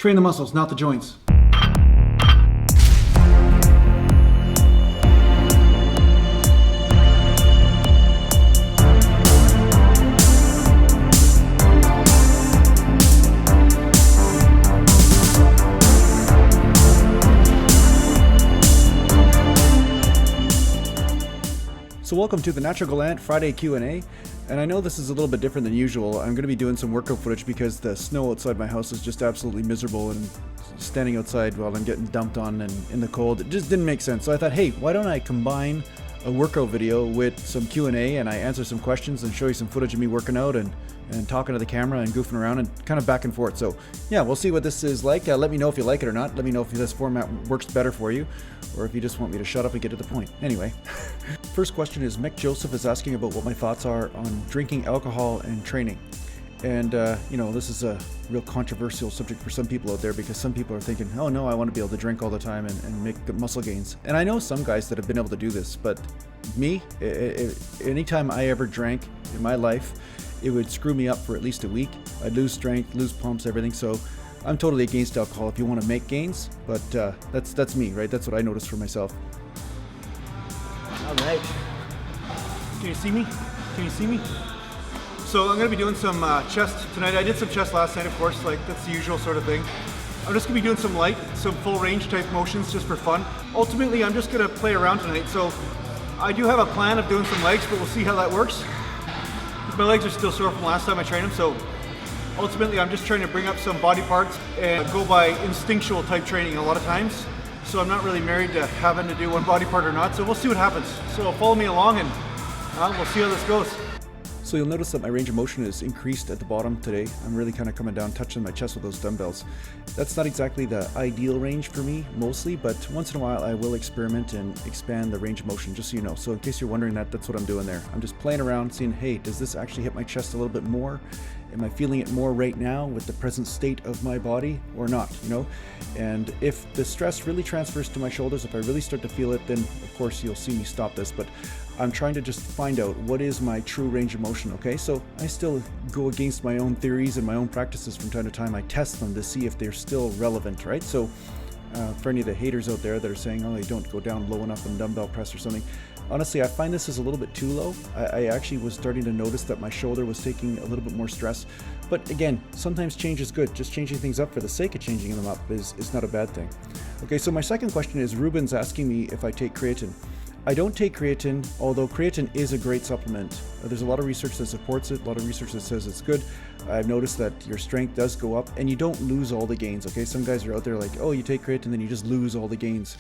Train the muscles, not the joints. So welcome to the Natural Gallant Friday Q&A, and I know this is a little bit different than usual. I'm going to be doing some workout footage because the snow outside my house is just absolutely miserable, and standing outside while I'm getting dumped on and in the cold, it just didn't make sense. So I thought, hey, why don't I combine a workout video with some Q&A, and I answer some questions and show you some footage of me working out and talking to the camera and goofing around and kind of back and forth. So yeah, we'll see what this is like. Let me know if you like it or not. Let me know if this format works better for you, or if you just want me to shut up and get to the point. Anyway, first question is Mick Joseph is asking about what my thoughts are on drinking alcohol and training. And you know, this is a real controversial subject for some people out there, because some people are thinking, oh no, I want to be able to drink all the time and make muscle gains. And I know some guys that have been able to do this, but me, anytime I ever drank in my life, it would screw me up for at least a week. I'd lose strength, lose pumps, everything. So I'm totally against alcohol if you want to make gains, but that's me, right? That's what I noticed for myself. All right. Can you see me? Can you see me? So I'm going to be doing some chest tonight. I did some chest last night, of course, like that's the usual sort of thing. I'm just going to be doing some light, some full range type motions just for fun. Ultimately, I'm just going to play around tonight. So I do have a plan of doing some legs, but we'll see how that works. My legs are still sore from last time I trained them, so ultimately I'm just trying to bring up some body parts and go by instinctual type training a lot of times. So I'm not really married to having to do one body part or not, so we'll see what happens. So follow me along and we'll see how this goes. So you'll notice that my range of motion is increased at the bottom today. I'm really kind of coming down, touching my chest with those dumbbells. That's not exactly the ideal range for me, mostly, but once in a while I will experiment and expand the range of motion, just so you know. So in case you're wondering that, that's what I'm doing there. I'm just playing around, seeing, hey, does this actually hit my chest a little bit more? Am I feeling it more right now with the present state of my body or not, you know? And if the stress really transfers to my shoulders, if I really start to feel it, then of course you'll see me stop this, but I'm trying to just find out what is my true range of motion, okay? So I still go against my own theories and my own practices from time to time. I test them to see if they're still relevant, right? So for any of the haters out there that are saying, oh, you don't go down low enough on dumbbell press or something, honestly, I find this is a little bit too low. I actually was starting to notice that my shoulder was taking a little bit more stress. But again, sometimes change is good. Just changing things up for the sake of changing them up is not a bad thing. Okay, so my second question is Ruben's asking me if I take creatine. I don't take creatine, although creatine is a great supplement. There's a lot of research that supports it, a lot of research that says it's good. I've noticed that your strength does go up and you don't lose all the gains, okay? Some guys are out there like, oh, you take creatine, then you just lose all the gains.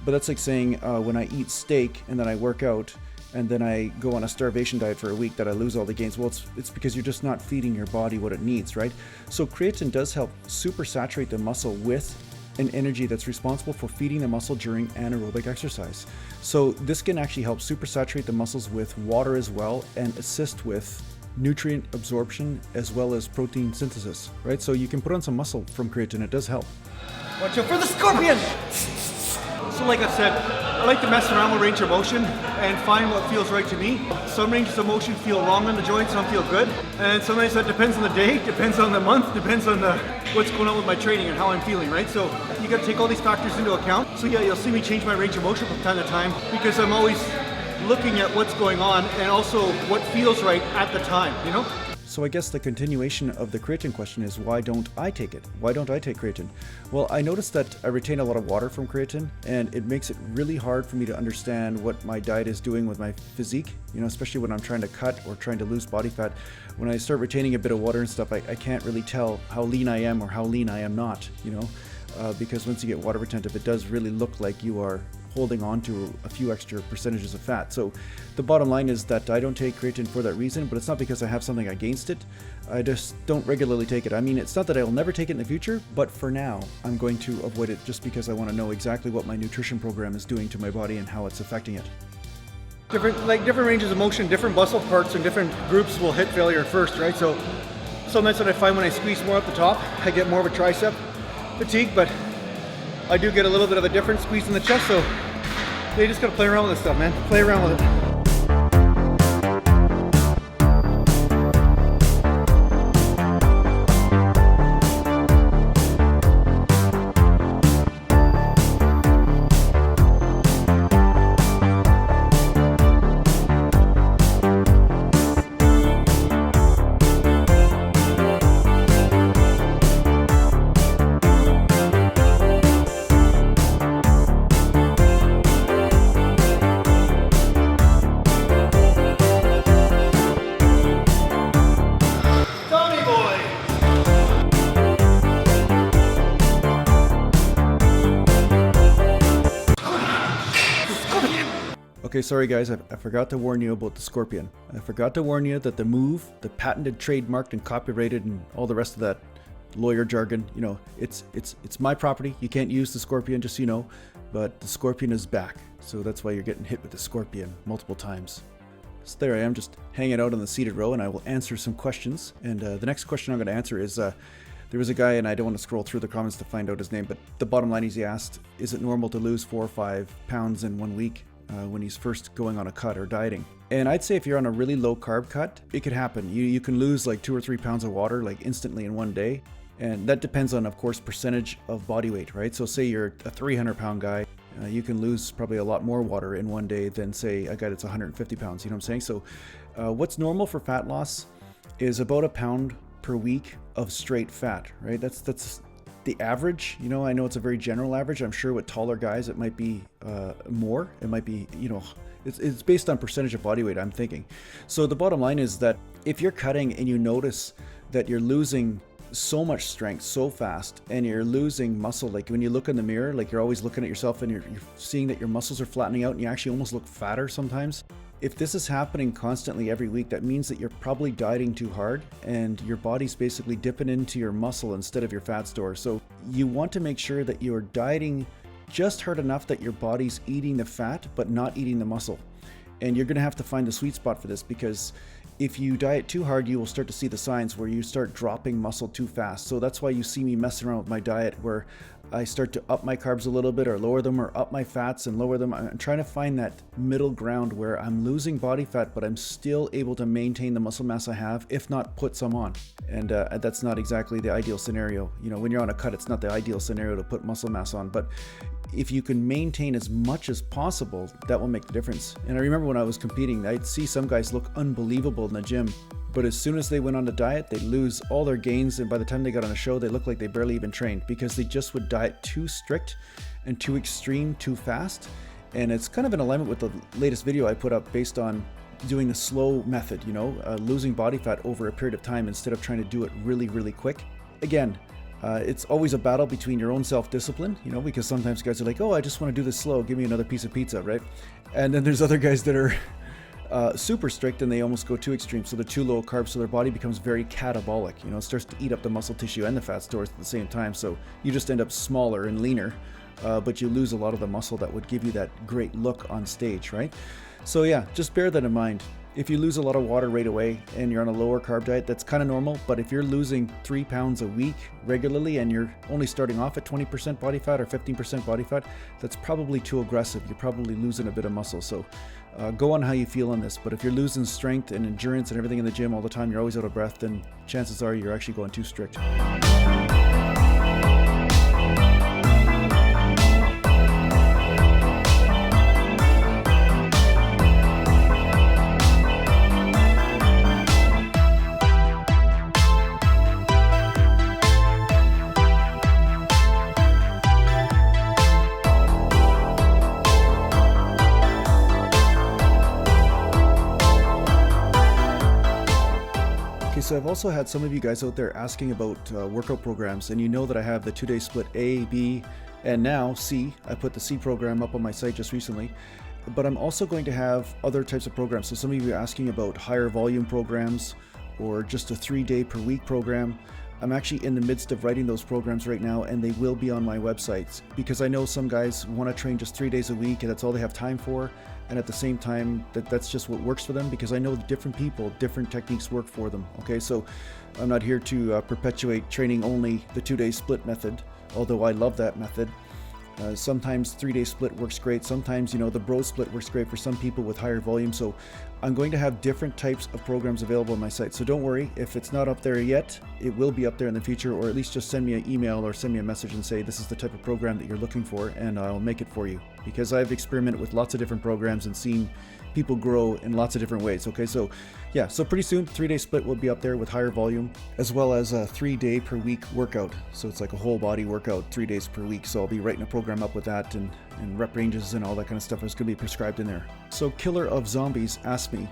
But that's like saying when I eat steak and then I work out and then I go on a starvation diet for a week that I lose all the gains. Well, it's because you're just not feeding your body what it needs, right? So creatine does help super saturate the muscle with an energy that's responsible for feeding the muscle during anaerobic exercise. So this can actually help supersaturate the muscles with water as well and assist with nutrient absorption as well as protein synthesis, right? So you can put on some muscle from creatine, it does help. Watch out for the scorpion! So like I said, I like to mess around with range of motion and find what feels right to me. Some ranges of motion feel wrong on the joint, some feel good. And sometimes that depends on the day, depends on the month, depends on what's going on with my training and how I'm feeling, right? So you got to take all these factors into account. So yeah, you'll see me change my range of motion from time to time because I'm always looking at what's going on and also what feels right at the time, you know? So I guess the continuation of the creatine question is, why don't I take it? Why don't I take creatine? Well, I noticed that I retain a lot of water from creatine, and it makes it really hard for me to understand what my diet is doing with my physique, you know, especially when I'm trying to cut or trying to lose body fat. When I start retaining a bit of water and stuff, I can't really tell how lean I am or how lean I am not, you know, because once you get water retentive, it does really look like you are holding on to a few extra percentages of fat. So the bottom line is that I don't take creatine for that reason, but it's not because I have something against it. I just don't regularly take it. I mean, it's not that I'll never take it in the future, but for now, I'm going to avoid it just because I want to know exactly what my nutrition program is doing to my body and how it's affecting it. Different ranges of motion, different muscle parts and different groups will hit failure first, right? So sometimes what I find when I squeeze more up the top, I get more of a tricep fatigue, but I do get a little bit of a different squeeze in the chest, so you just gotta play around with this stuff, man. Play around with it. Okay, sorry guys, I forgot to warn you about the Scorpion. I forgot to warn you that the move, the patented, trademarked, and copyrighted, and all the rest of that lawyer jargon, you know, it's my property. You can't use the Scorpion, just so you know, but the Scorpion is back. So that's why you're getting hit with the Scorpion multiple times. So there I am, just hanging out on the seated row, and I will answer some questions. And the next question I'm going to answer is, there was a guy, and I don't want to scroll through the comments to find out his name, but the bottom line is he asked, is it normal to lose 4 or 5 pounds in 1 week? When he's first going on a cut or dieting. And I'd say if you're on a really low carb cut, it could happen. You can lose like 2 or 3 pounds of water like instantly in one day. And that depends on, of course, percentage of body weight, right? So say you're a 300 pound guy, you can lose probably a lot more water in one day than say a guy that's 150 pounds, you know what I'm saying? So what's normal for fat loss is about 1 pound per week of straight fat, right? That's the average. You know, I know it's a very general average. I'm sure with taller guys it might be more. It might be, you know, it's based on percentage of body weight, I'm thinking. So the bottom line is that if you're cutting and you notice that you're losing so much strength so fast and you're losing muscle, like when you look in the mirror, like you're always looking at yourself and you're seeing that your muscles are flattening out and you actually almost look fatter sometimes. If this is happening constantly every week, that means that you're probably dieting too hard and your body's basically dipping into your muscle instead of your fat store. So you want to make sure that you're dieting just hard enough that your body's eating the fat but not eating the muscle. And you're going to have to find the sweet spot for this, because if you diet too hard, you will start to see the signs where you start dropping muscle too fast. So that's why you see me messing around with my diet, where I start to up my carbs a little bit or lower them, or up my fats and lower them. I'm trying to find that middle ground where I'm losing body fat, but I'm still able to maintain the muscle mass I have, if not put some on. And that's not exactly the ideal scenario. You know, when you're on a cut, it's not the ideal scenario to put muscle mass on, but if you can maintain as much as possible, that will make the difference. And I remember when I was competing, I'd see some guys look unbelievable in the gym, but as soon as they went on the diet, they'd lose all their gains, and by the time they got on a show, they looked like they barely even trained, because they just would diet too strict and too extreme too fast. And it's kind of in alignment with the latest video I put up based on doing the slow method, you know, losing body fat over a period of time instead of trying to do it really, really quick. Again, it's always a battle between your own self-discipline, you know, because sometimes guys are like, oh, I just want to do this slow, give me another piece of pizza, right? And then there's other guys that are super strict and they almost go too extreme, so they're too low carb, so their body becomes very catabolic, you know, it starts to eat up the muscle tissue and the fat stores at the same time, so you just end up smaller and leaner, but you lose a lot of the muscle that would give you that great look on stage, right? So yeah, just bear that in mind. If you lose a lot of water right away and you're on a lower carb diet, that's kind of normal. But if you're losing 3 pounds a week regularly and you're only starting off at 20% body fat or 15% body fat, that's probably too aggressive. You're probably losing a bit of muscle. So go on how you feel on this. But if you're losing strength and endurance and everything in the gym all the time, you're always out of breath, then chances are you're actually going too strict. So I've also had some of you guys out there asking about workout programs, and you know that I have the 2-day split A, B, and now C. I put the C program up on my site just recently, but I'm also going to have other types of programs. So some of you are asking about higher volume programs or just a 3-day per week program. I'm actually in the midst of writing those programs right now, and they will be on my website, because I know some guys want to train just 3 days a week and that's all they have time for. And at the same time, that's just what works for them, because I know different people, different techniques work for them. Okay, so I'm not here to perpetuate training only the 2-day split method, although I love that method. Sometimes 3-day split works great. Sometimes, you know, the bro split works great for some people with higher volume. So I'm going to have different types of programs available on my site. So don't worry, if it's not up there yet, it will be up there in the future, or at least just send me an email or send me a message and say this is the type of program that you're looking for, and I'll make it for you. Because I've experimented with lots of different programs and seen people grow in lots of different ways. Okay, so yeah, so pretty soon 3-day split will be up there with higher volume, as well as a 3-day per week workout. So it's like a whole body workout 3 days per week. So I'll be writing a program up with that, and rep ranges and all that kind of stuff is going to be prescribed in there. So Killer of Zombies asked me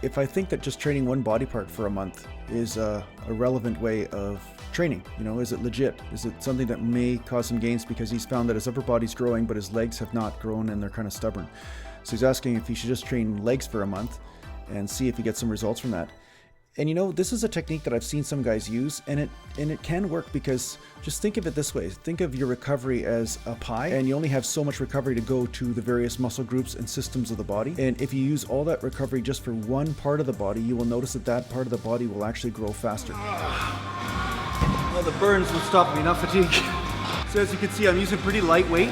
if I think that just training one body part for a month is a relevant way of training? You know, is it legit? Is it something that may cause some gains because he's found that his upper body's growing, but his legs have not grown and they're kind of stubborn. So he's asking if he should just train legs for a month and see if he gets some results from that. And you know, this is a technique that I've seen some guys use, and it can work, because just think of it this way. Think of your recovery as a pie, and you only have so much recovery to go to the various muscle groups and systems of the body. And if you use all that recovery just for one part of the body, you will notice that that part of the body will actually grow faster. Well, the burns will stop me, not fatigue. So as you can see, I'm using pretty lightweight,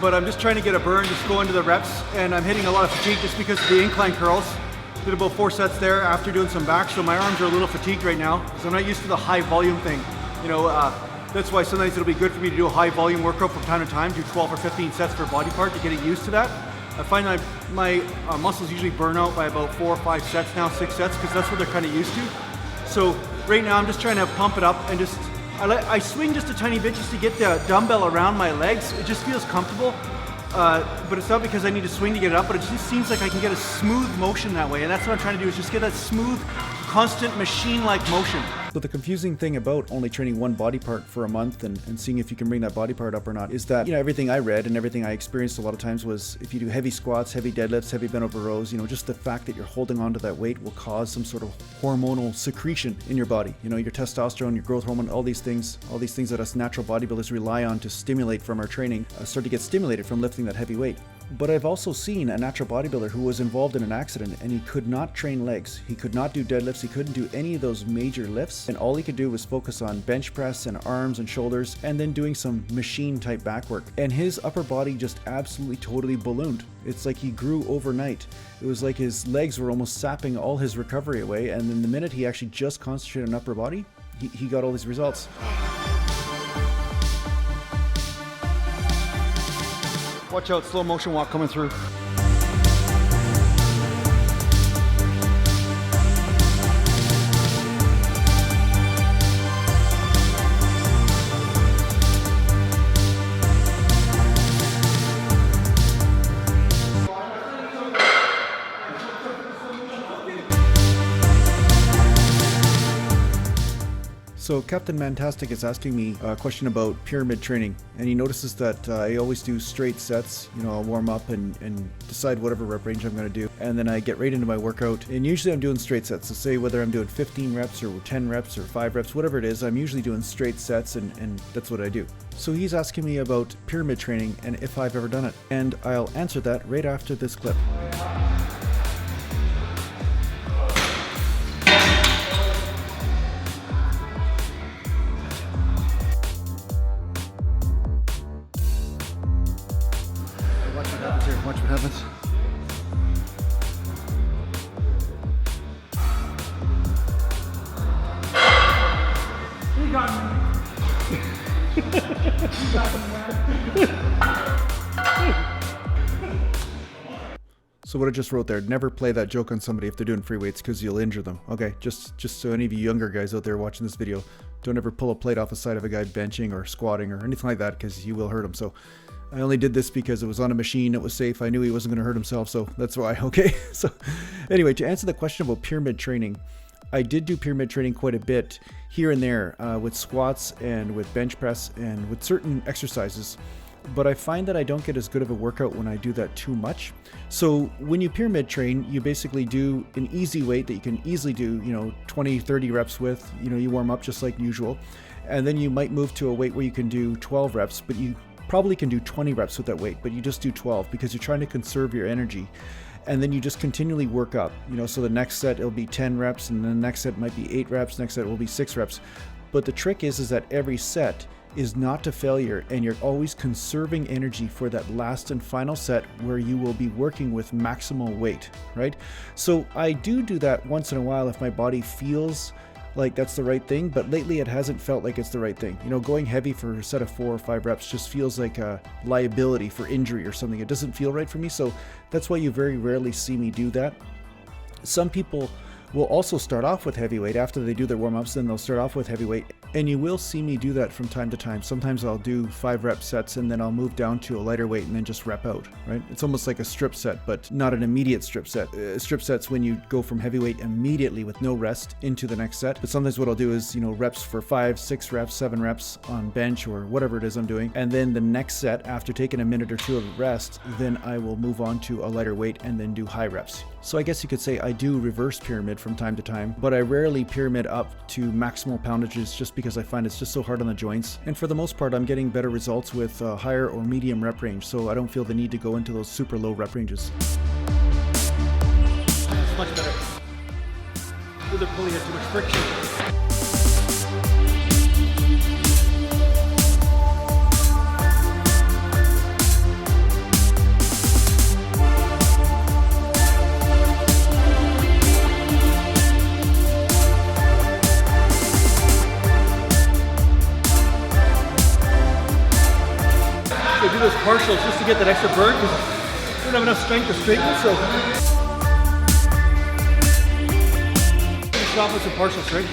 but I'm just trying to get a burn, just go into the reps, and I'm hitting a lot of fatigue just because of the incline curls. Did about 4 sets there after doing some back, so my arms are a little fatigued right now because I'm not used to the high volume thing. You know, that's why sometimes it'll be good for me to do a high volume workout from time to time, do 12 or 15 sets per body part to get it used to that. I find that my muscles usually burn out by about 4 or 5 sets now, 6 sets, because that's what they're kind of used to. So right now I'm just trying to pump it up and just, I swing just a tiny bit just to get the dumbbell around my legs. It just feels comfortable. But it's not because I need to swing to get it up, but it just seems like I can get a smooth motion that way, and that's what I'm trying to do, is just get that smooth, constant machine-like motion. So the confusing thing about only training one body part for a month and seeing if you can bring that body part up or not is that, you know, everything I read and everything I experienced a lot of times was if you do heavy squats, heavy deadlifts, heavy bent over rows, you know, just the fact that you're holding onto that weight will cause some sort of hormonal secretion in your body. You know, your testosterone, your growth hormone, all these things that us natural bodybuilders rely on to stimulate from our training start to get stimulated from lifting that heavy weight. But I've also seen a natural bodybuilder who was involved in an accident and he could not train legs. He could not do deadlifts. He couldn't do any of those major lifts. And all he could do was focus on bench press and arms and shoulders and then doing some machine type back work. And his upper body just absolutely totally ballooned. It's like he grew overnight. It was like his legs were almost sapping all his recovery away. And then the minute he actually just concentrated on upper body, he got all these results. Watch out, slow motion walk coming through. So Captain Mantastic is asking me a question about pyramid training, and he notices that I always do straight sets. You know, I'll warm up and decide whatever rep range I'm going to do, and then I get right into my workout. And usually I'm doing straight sets. So say whether I'm doing 15 reps or 10 reps or 5 reps, whatever it is, I'm usually doing straight sets, and that's what I do. So he's asking me about pyramid training and if I've ever done it, and I'll answer that right after this clip. Watch what happens. You got me. You got me, man. So what I just wrote there, never play that joke on somebody if they're doing free weights because you'll injure them. Okay, just so any of you younger guys out there watching this video, don't ever pull a plate off the side of a guy benching or squatting or anything like that, because you will hurt him. So I only did this because it was on a machine, it was safe, I knew he wasn't going to hurt himself, so that's why. Okay, so anyway, to answer the question about pyramid training, I did do pyramid training quite a bit here and there with squats and with bench press and with certain exercises, but I find that I don't get as good of a workout when I do that too much. So when you pyramid train, you basically do an easy weight that you can easily do, you know, 20, 30 reps with. You know, you warm up just like usual, and then you might move to a weight where you can do 12 reps, but you probably can do 20 reps with that weight, but you just do 12 because you're trying to conserve your energy. And then you just continually work up, you know, so the next set it'll be 10 reps, and then the next set might be 8 reps, next set will be 6 reps. But the trick is that every set is not to failure, and you're always conserving energy for that last and final set where you will be working with maximal weight, right? So I do that once in a while if my body feels like that's the right thing, but lately it hasn't felt like it's the right thing. You know, going heavy for a set of 4 or 5 reps just feels like a liability for injury or something. It doesn't feel right for me, so that's why you very rarely see me do that. Some people will also start off with heavyweight after they do their warm-ups, then they'll start off with heavyweight, And you will see me do that from time to time. Sometimes I'll do 5 rep sets and then I'll move down to a lighter weight and then just rep out, right? It's almost like a strip set, but not an immediate strip set. Strip set's when you go from heavyweight immediately with no rest into the next set. But sometimes what I'll do is, reps for 5, 6 reps, 7 reps on bench or whatever it is I'm doing. And then the next set, after taking a minute or two of rest, then I will move on to a lighter weight and then do high reps. So I guess you could say I do reverse pyramid from time to time, but I rarely pyramid up to maximal poundages just because I find it's just so hard on the joints. And for the most part, I'm getting better results with higher or medium rep range, so I don't feel the need to go into those super low rep ranges. It's much better. The pulley has too much friction. I do those partials just to get that extra burn because I don't have enough strength to straighten it, so stop with some partials, right?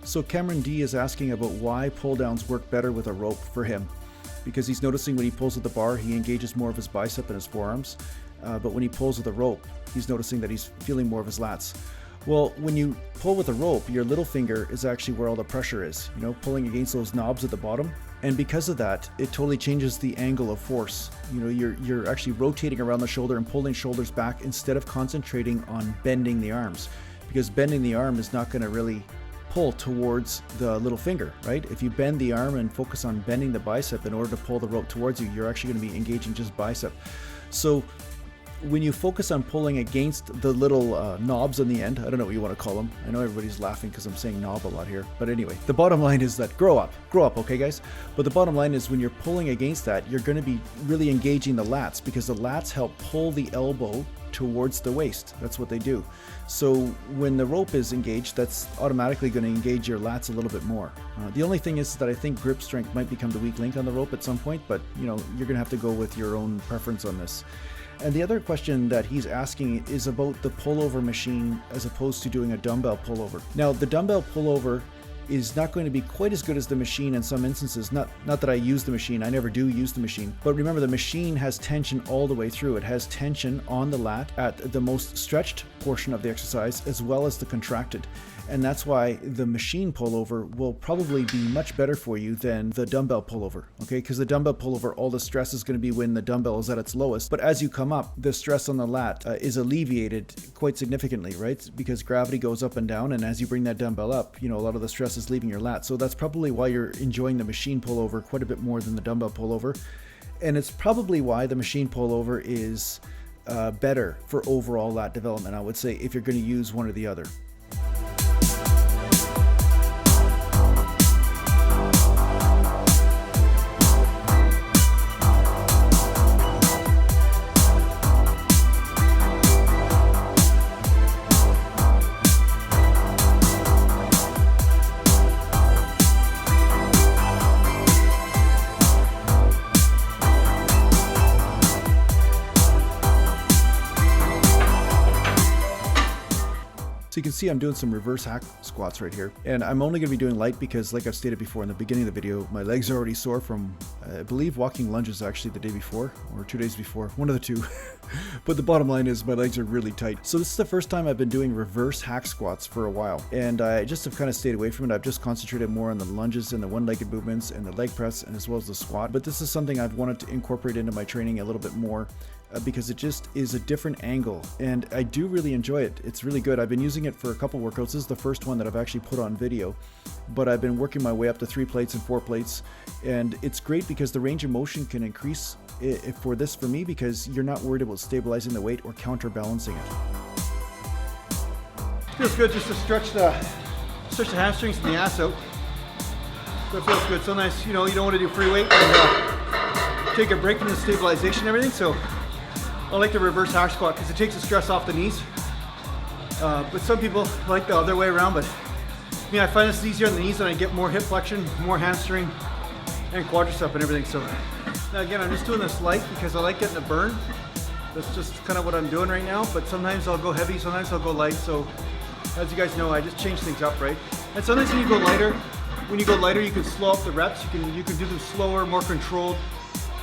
So Cameron D is asking about why pull downs work better with a rope for him, because he's noticing when he pulls with the bar he engages more of his bicep and his forearms, but when he pulls with a rope he's noticing that he's feeling more of his lats. Well, when you pull with a rope, your little finger is actually where all the pressure is, pulling against those knobs at the bottom. And because of that, it totally changes the angle of force. You're actually rotating around the shoulder and pulling shoulders back instead of concentrating on bending the arms. Because bending the arm is not going to really pull towards the little finger, right? If you bend the arm and focus on bending the bicep in order to pull the rope towards you, you're actually going to be engaging just bicep. So when you focus on pulling against the little knobs on the end, I don't know what you want to call them. I know everybody's laughing because I'm saying knob a lot here. But anyway, the bottom line is that grow up, okay guys? But the bottom line is when you're pulling against that, you're going to be really engaging the lats because the lats help pull the elbow towards the waist. That's what they do. So when the rope is engaged, that's automatically going to engage your lats a little bit more. The only thing is that I think grip strength might become the weak link on the rope at some point, but you're going to have to go with your own preference on this. And the other question that he's asking is about the pullover machine as opposed to doing a dumbbell pullover. Now, the dumbbell pullover is not going to be quite as good as the machine in some instances. Not that I use the machine, I never do use the machine. But remember, the machine has tension all the way through. It has tension on the lat at the most stretched portion of the exercise as well as the contracted. And that's why the machine pullover will probably be much better for you than the dumbbell pullover, okay? Because the dumbbell pullover, all the stress is going to be when the dumbbell is at its lowest. But as you come up, the stress on the lat is alleviated quite significantly, right? Because gravity goes up and down, and as you bring that dumbbell up, a lot of the stress is leaving your lat. So that's probably why you're enjoying the machine pullover quite a bit more than the dumbbell pullover. And it's probably why the machine pullover is better for overall lat development, I would say, if you're going to use one or the other. So you can see I'm doing some reverse hack squats right here. And I'm only going to be doing light because, like I've stated before in the beginning of the video, my legs are already sore from, I believe, walking lunges actually the day before or 2 days before, one of the two. But the bottom line is my legs are really tight. So this is the first time I've been doing reverse hack squats for a while. And I just have kind of stayed away from it. I've just concentrated more on the lunges and the one-legged movements and the leg press and as well as the squat. But this is something I've wanted to incorporate into my training a little bit more because it just is a different angle and I do really enjoy it. It's really good. I've been using it for a couple workouts. This is the first one that I've actually put on video, but I've been working my way up to 3 plates and 4 plates, and it's great because the range of motion can increase for me because you're not worried about stabilizing the weight or counterbalancing it. Feels good just to stretch the hamstrings and the ass out. So it feels good. So nice, you don't want to do free weight and take a break from the stabilization and everything. So I like the reverse hack squat because it takes the stress off the knees. But some people like the other way around, but I find this easier on the knees and I get more hip flexion, more hamstring and quadricep and everything. So now again, I'm just doing this light because I like getting a burn. That's just kind of what I'm doing right now, but sometimes I'll go heavy, sometimes I'll go light. So as you guys know, I just change things up, right? And sometimes when you go lighter, you can slow up the reps. You can do them slower, more controlled,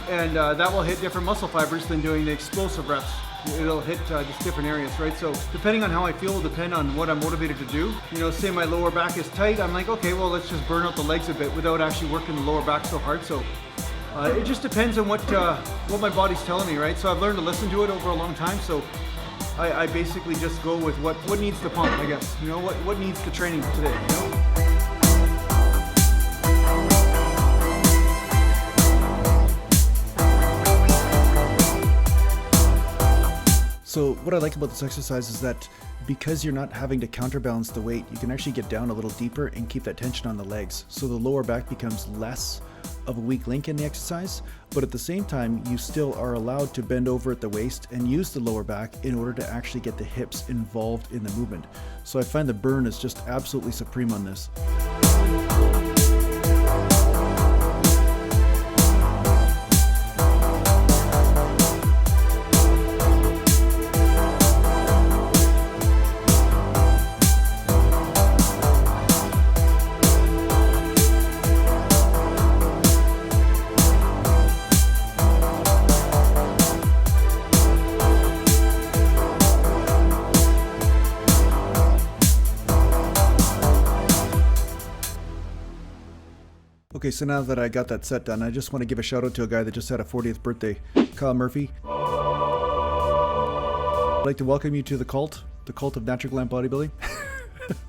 and that will hit different muscle fibers than doing the explosive reps. It'll hit just different areas, right? So depending on how I feel will depend on what I'm motivated to do. You know, say my lower back is tight, I'm like, okay, well, let's just burn out the legs a bit without actually working the lower back so hard. So it just depends on what my body's telling me, right? So I've learned to listen to it over a long time. So I basically just go with what needs the pump, I guess. You know, what needs the training today, you know? So what I like about this exercise is that because you're not having to counterbalance the weight, you can actually get down a little deeper and keep that tension on the legs. So the lower back becomes less of a weak link in the exercise, but at the same time, you still are allowed to bend over at the waist and use the lower back in order to actually get the hips involved in the movement. So I find the burn is just absolutely supreme on this. Okay, so now that I got that set done, I just want to give a shout out to a guy that just had a 40th birthday, Kyle Murphy. I'd like to welcome you to the cult of Natural Gallant Bodybuilding.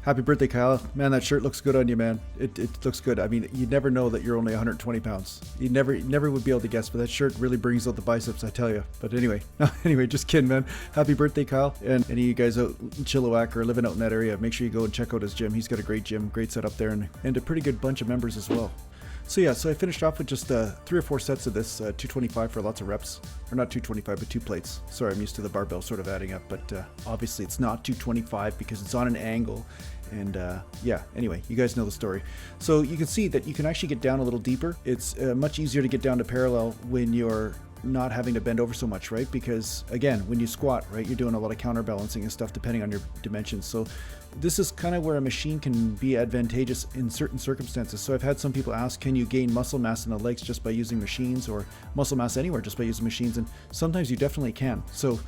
Happy birthday, Kyle. Man, that shirt looks good on you, man. It looks good. I mean, you never know that you're only 120 pounds. You never would be able to guess, but that shirt really brings out the biceps, I tell you. But anyway, just kidding, man. Happy birthday, Kyle. And any of you guys out in Chilliwack or living out in that area, make sure you go and check out his gym. He's got a great gym, great setup there, and a pretty good bunch of members as well. So yeah, so I finished off with just 3 or 4 sets of this 225 for lots of reps. Or not 225, but 2 plates. Sorry, I'm used to the barbell sort of adding up, but obviously it's not 225 because it's on an angle. And yeah, anyway, you guys know the story. So you can see that you can actually get down a little deeper. It's much easier to get down to parallel when you're not having to bend over so much, right? Because again, when you squat, right, you're doing a lot of counterbalancing and stuff depending on your dimensions. So this is kind of where a machine can be advantageous in certain circumstances. So I've had some people ask, can you gain muscle mass in the legs just by using machines, or muscle mass anywhere just by using machines? And sometimes you definitely can. So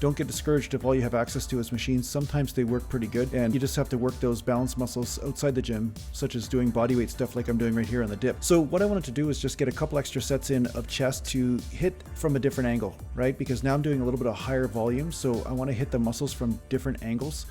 don't get discouraged if all you have access to is machines. Sometimes they work pretty good, and you just have to work those balance muscles outside the gym, such as doing bodyweight stuff like I'm doing right here on the dip. So what I wanted to do is just get a couple extra sets in of chest to hit from a different angle, right? Because now I'm doing a little bit of higher volume, so I want to hit the muscles from different angles.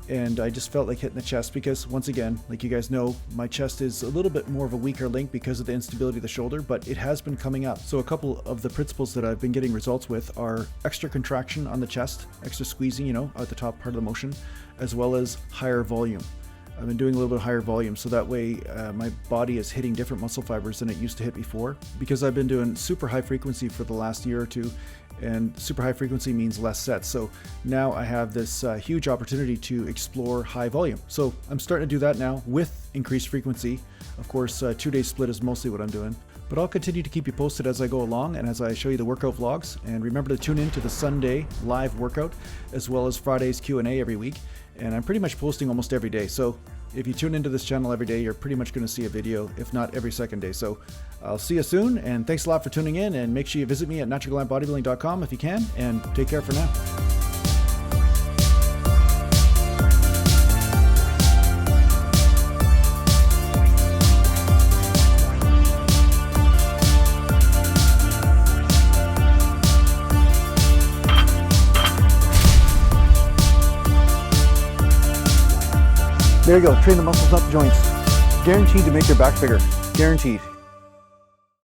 And I just felt like hitting the chest because, once again, like you guys know, my chest is a little bit more of a weaker link because of the instability of the shoulder, but it has been coming up. So a couple of the principles that I've been getting results with are extra contraction on the chest, extra squeezing, you know, at the top part of the motion, as well as higher volume. I've been doing a little bit higher volume, so that way my body is hitting different muscle fibers than it used to hit before, because I've been doing super high frequency for the last year or two, and super high frequency means less sets. So now I have this huge opportunity to explore high volume. So I'm starting to do that now with increased frequency. Of course, 2-day split is mostly what I'm doing. But I'll continue to keep you posted as I go along and as I show you the workout vlogs. And remember to tune in to the Sunday live workout, as well as Friday's Q&A every week. And I'm pretty much posting almost every day. So if you tune into this channel every day, you're pretty much going to see a video, if not every second day. So I'll see you soon, and thanks a lot for tuning in, and make sure you visit me at naturalgallantbodybuilding.com if you can, and take care for now. There you go, train the muscles, not the joints. Guaranteed to make your back bigger, guaranteed.